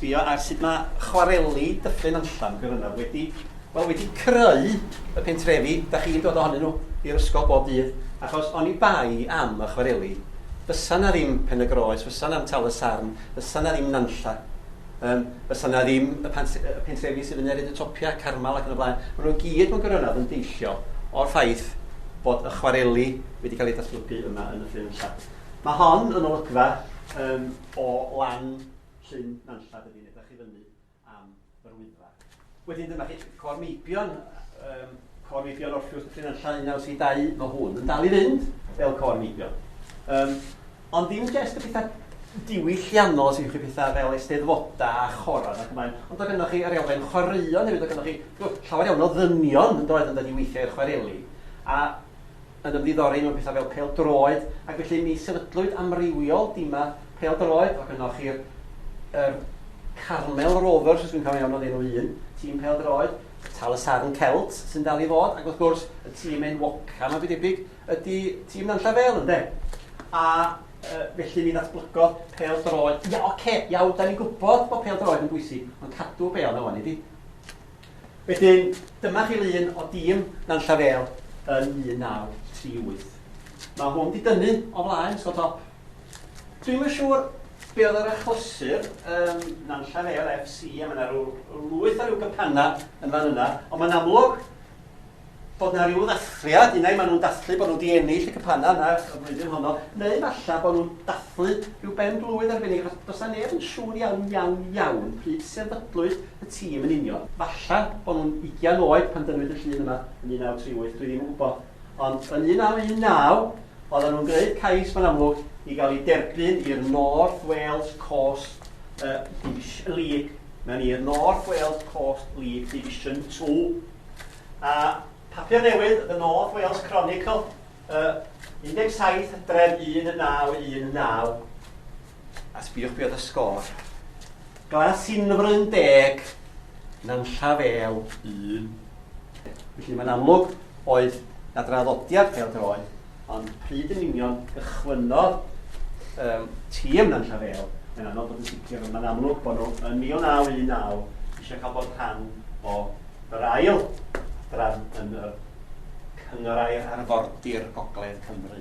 sbio ar sut mae chwareli Dyffryn Nantlle Gwyrynedd wedi creu y pentrefi, da chi'n dod ohonyn nhw i'r ysgol bob dydd, achos o'n i bai am y chwareli. Fysa na ddim Pen-y-Groes, fysa na'n Talysarn, fysa na ddim Nantlle, fysa na ddim y pentrefi sydd yn erid y topia, Carmal ac yn y blaen. Maen nhw'n gyd mewn gwirionedd yn deillio o'r ffaith bod y chwareli wedi cael ei datblygu yma yn y ffilm Nantlle. Mae hon yn olygfa o lan llyn Nantlle dydy'n edrych i fyny am yr Wyddfa. Wedyn dyma chi, Cormeibion Orffwys Dyffryn Nantlle 1982, mae hwn yn dal i fynd fel Cormeibion. Ond ddim jyst y pethau diwylliannol sy'n chi pethau fel eisteddfoda a chorad ac ymlaen, ond o gynnoch chi ar elfen chwaraeon hefyd, o gynnoch chi llawer iawn o ddynion yn dod yn dod i weithio i'r chwareli, a yn ymddiddori mewn pethau fel bêl-droed, ac felly mi sefydlwyd amrywiol dima bêl-droed, o gynnoch chi'r Carmel Rovers, os dwi'n cael iawn o ddyn nhw un, tîm bêl-droed, Talysarn Celt sy'n dal i fod, ac wrth gwrs y tîm enwoca yma byd debyg ydy tîm Nantlle Fel ynde. A felly mi ddatblygodd bêl-droed. Iawn, da ni'n gwybod bod bêl-droed yn bwysig, ond cadw bêl na wan i di. Wedyn, dyma chi lun o dîm Nantlle Fel yn 1938. Mae hwn di dynnu o flaen, Ysgol Top. Dwi'n yn siŵr be oedd yr achlysur Nantlle Fel FC, a mae yna lwyth o ryw gypanna yn fan yna, ond mae'n amlwg bod yna ryw ddathliad, unai maen nhw'n dathlu bod nhw wedi ennill y gypanna yna y flwyddyn honno, neu falle bod nhw'n dathlu rhyw ben blwydd arbennig, achos does na neb yn siŵr iawn pryd sefydlwyd y tîm yn union. Falle bod nhw'n 20 oed pan dynwyd y llun yma yn 1938, dwi ddim yn gwybod. Ond yn 1919, oedden nhw'n gwneud cais ma'n amlwg i gael ei derbyn i'r North Wales Coast League. Mewn i'r North Wales Coast League Division 2. A papur newydd, The North Wales Chronicle, 17 hydref 1919. A sbiwch be oedd y sgôr. Glasinfryn 10, Nantlle Fel 1. Felly mae'n amlwg oedd na draddodiad pêl-droed, ond pryd yn union gychwynodd tîm Nantlle Fel, mae'n anodd bod yn sicr, ond mae'n amlwg bod nhw yn 1919 eisiau cael bod rhan o yr ail dran yn y cyngorau arfordir Gogledd Cymru,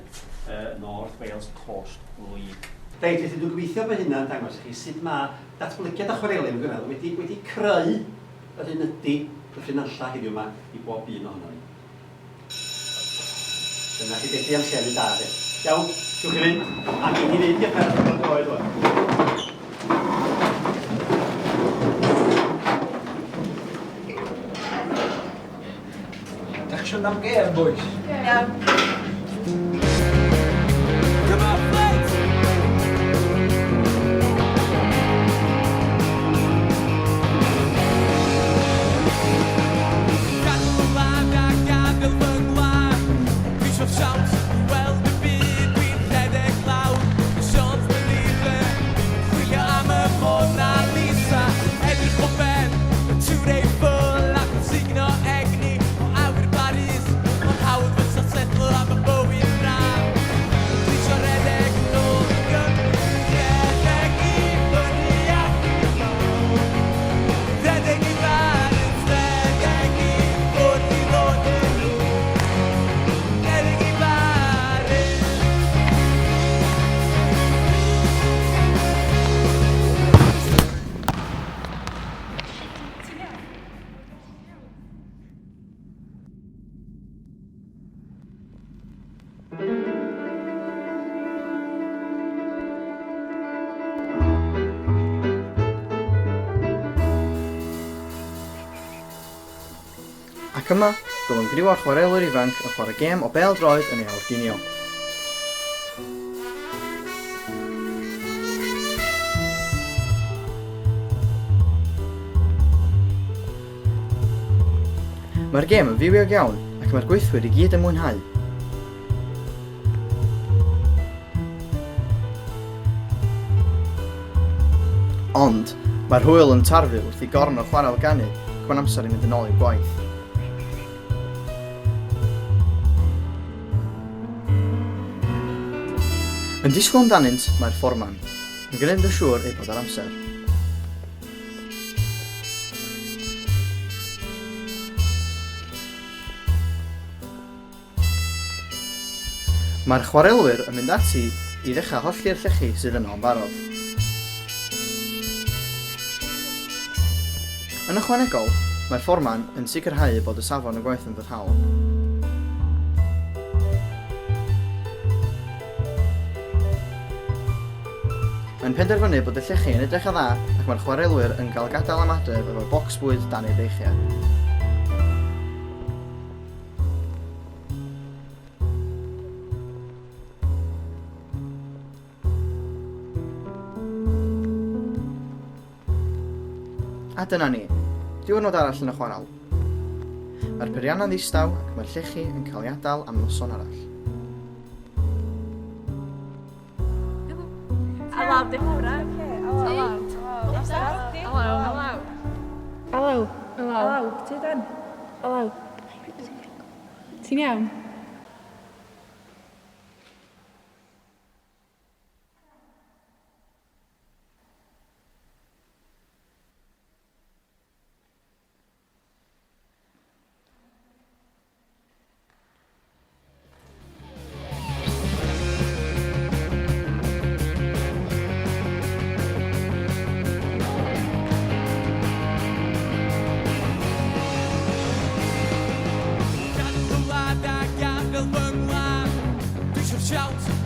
North Wales Coast League. Reit, felly dwi'n gobeithio bod hynna'n dangos i chi sut mae datblygiad a chwareli yn Gwynedd wedi creu yr hyn ydy Dyffryn Nantlle heddiw yma i bob un ohono ni. Dyna chi beth i amseru da, de. Iawn, dwi'n chi fynd, ac i ni fynd i'r Penrhyn Castle oedd. Dach chi siarad am gêm, boys? Iawn. Ac yma, gwelwn griw o'r chwarelwyr ifanc yn chwarae gêm o bêl-droed yn ei awrginio. Mae'r gêm yn fywiog iawn ac mae'r gweithwyr i gyd yn mwynhau. Ond, mae'r hwyl yn tarfu wrth i gorn o chwarel ganu ac mae'n amser i mynd yn ôl i'r gwaith. Yn disgwyl amdanynt, mae'r fforman yn gwneud yn siŵr ei bod ar amser. Mae'r chwarelwyr yn mynd ati i ddechrau hollti'r llechi sydd yno yn barod. Yn ychwanegol, mae'r fforman yn sicrhau bod y safon y gwaith yn foddhaol. Mae'n penderfynu bod y llechi yn edrych a dda ac mae'r chwarelwyr yn cael gadael am adref efo bocs bwyd dan eu breichiau. A dyna ni, diwrnod arall yn y chwarel. Mae'r peiriannau'n ddistaw ac mae'r llechi yn cael ei adael am noson arall. Hello, Dyffryn. Hello. Ti dan? Hello. Ti'n iawn? Shout